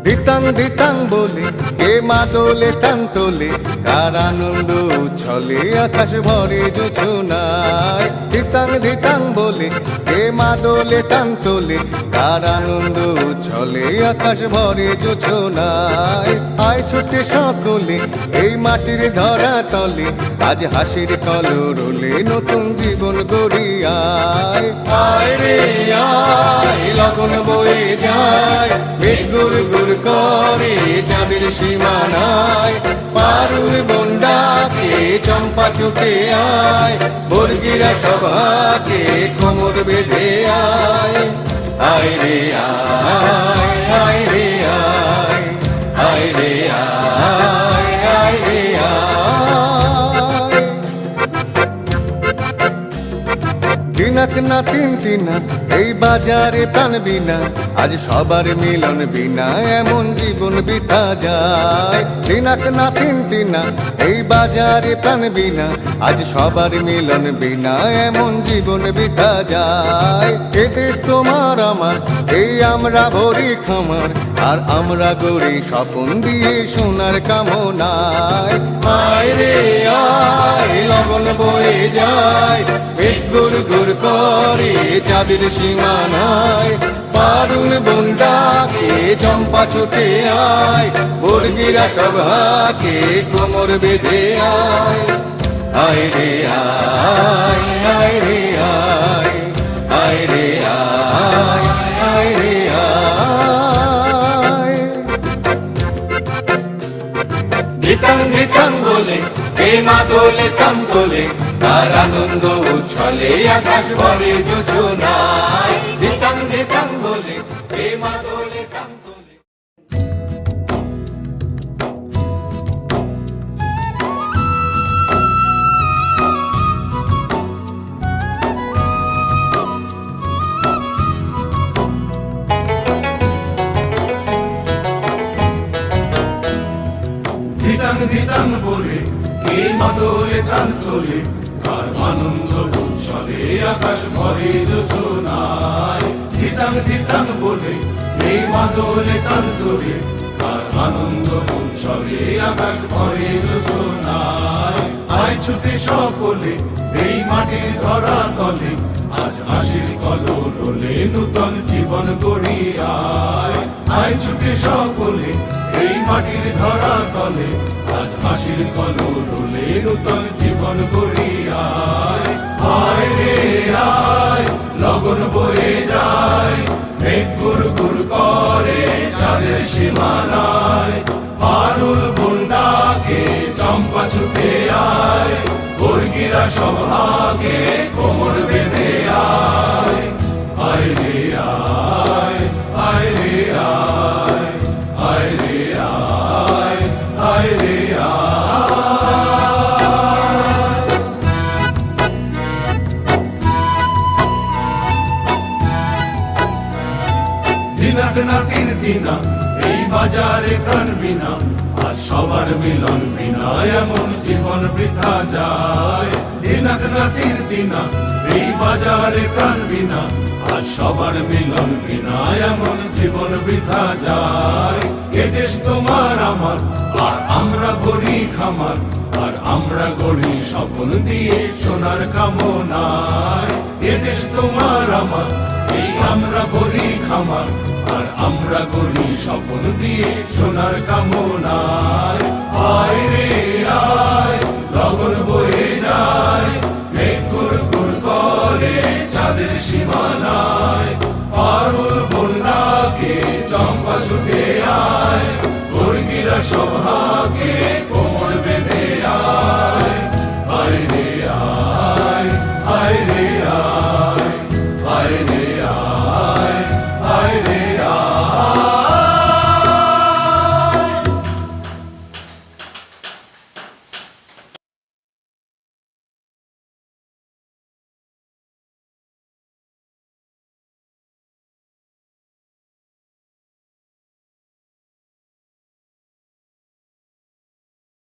ধিতাং ধিতাং বলে কে মাদলে টান তোলে, কার আনন্দ উচ্ছলে আকাশ ভরে জোছনায়। ধিতাং ধিতাং বলে কে মাদলে টান তোলে, কার আনন্দ উচ্ছলে আকাশ ভরে জোছনায়। আয় ছুটে সকলে এই মাটির ধরা তলে, আজ হাসির কলরলে নতুন জীবন গড়ি আয়। আয় রে আয়, লগন বয়ে যায়, মেঘ গুর গুর করে চাঁদের সীমানায়। পারুল বন্ডাকে চম্পা ছুটে আয়, বর্গিরা সভাকে কোমর বেঁধে আয়। আয় রে আয়, আয় রে আয়, আয় রে আয়, আয় রে আয়। দিনাক না তিন তিনা এই বাজারে প্রাণ বিনা, আজ সবার মিলন বিনা এমন জীবন বিতা যায়। দিনাক না তিন তিনা এই বাজারে প্রাণ বিনা, আজ সবার মিলন বিনা এমন জীবন বিতা যায়। এ দেশ তোমার আমার, এই আমরা ভরি খামার, আর আমরা গড়ি স্বপন দিয়ে সোনার কামনায়। আয় রে আয়, লগন বয়ে যায়, মেঘ গুর গুর করে চাঁদের সীমানায়। পারুল বন্ডাকে চম্পা ছুটে আয়, বর্গিরা সভাকে কোমর বেঁধে আয়। আয় রে আয়, আয় রে আয়, আয় রে আয়, আয় রে আয়। ধিতাং ধিতাং বলে কে মাদলে টান তোলে, তার আনন্দ উচ্ছলে আকাশ ভরে জোছনায়। ধিতাং ধিতাং বলে কে মাদলে টান তোলে। ধিতাং ধিতাং বলে কে মাদলে টান তোলে, কার আনন্দ উচ্ছলে আকাশ ভরে জোছনায়। ধিতাং ধিতাং বলে কে মাদলে টান তোলে, কার আনন্দ উচ্ছলে আকাশ ভরে জোছনায়। আয় ছুটে সকলে এই মাটির ধরা তলে, আজ হাসির কলরলে নূতন জীবন গড়ি আয়। আয় ছুটে সকলে এই মাটির ধরা তলে, আজ হাসির কলরলে নূতন জীবন গড়ি আয়। আয় রে আয়, লগন বয়ে যায়, মেঘ গুর গুর করে চাঁদের সীমানায়। পারুল বন্ডাকে চম্পা ছুটে আয়, বর্গিরা সভাকে কোমর বেঁধে আয়। আয় রে আয়, আয় রে আয়, আয় রে আয়, আয় রে আয়। দিনাক না তিন দিনা এই বাজারে প্রাণ বিনা, আজ সবার মিলন বিনা এমন জীবন বৃথা যায়। দিনাক না তিন দিনা এই বাজারে প্রাণ বিনা, আজ সবার মিলন বিনা এমন জীবন বৃথা যায়। এ দেশ তোমার আমার, আর আমরা গড়ি খামার, আর আমরা গড়ি স্বপ্ন দিয়ে সোনার কামনায়। এ দেশ তোমার আমার, এই আমরা গড়ি খামার, আর আমরা গড়ি স্বপ্ন দিয়ে সোনার কামনায়। আয় রে আয়, লগন বয়ে যায়, মেঘ গুর গুর করে চাঁদের সীমানায়। পারুল বন্ডাকে চম্পা ছুটে আয়, বর্গিরা সভাকে